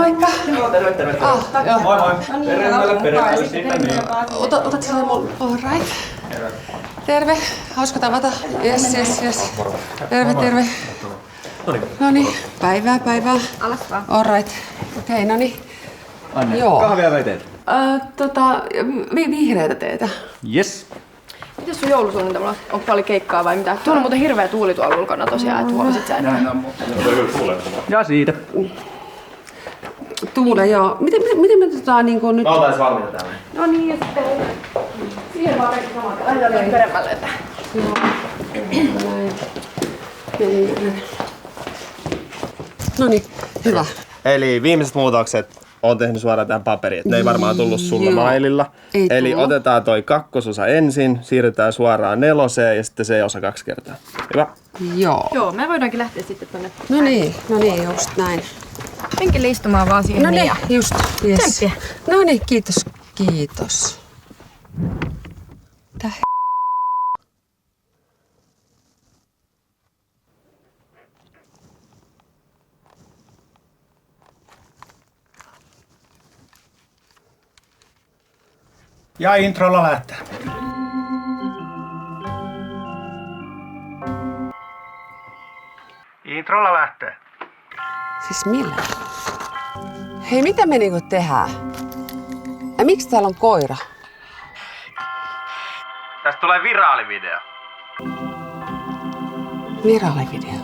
Moikka. Joo, terve. Joo. Moi. Peremmälle siitä niin. Otat sä mun... All right. Terve. Hauska tavata. Yes. Terve. Noniin. Päivää. Alas vaan. All right. Okei, noniin. Anne, Joo. kahvia vai teet? Vihreätä teetä. Yes. Mitäs sun joulusuunnitelma? Onko paljon keikkaa vai mitä? Tuolla on muuten hirveä tuuli tuolla ulkona tosiaan, että huomasit sä. Ja siitä. Tuule, joo. Miten me niinku nyt... Mä oltais valmiita täällä. No niin, ja sitten siihen vaan kaikki samat. Lähdetään peremmälle, että... Joo. Näin. Noniin, hyvä. Eli viimeiset muutokset on tehnyt suoraan tähän paperiin, että ne ei varmaan tullut sulla Joo. maililla. Ei Eli tullut. otetaan toi kakkososa ensin, siirrytään suoraan 4 ja sitten se osa 2 kertaa. Hyvä? Joo. Joo, me voidaankin lähteä sitten tonne. No niin, just näin. Penkille istumaan vaan siihen. No niin, just. Yes. Tsemppiä. No niin, kiitos. Tää Ja introlla lähtee. Introlla lähtee. Siis millä? Hei, mitä me niinku tehdään? Ja miksi täällä on koira? Tästä tulee viraalivideo. Viraalivideo.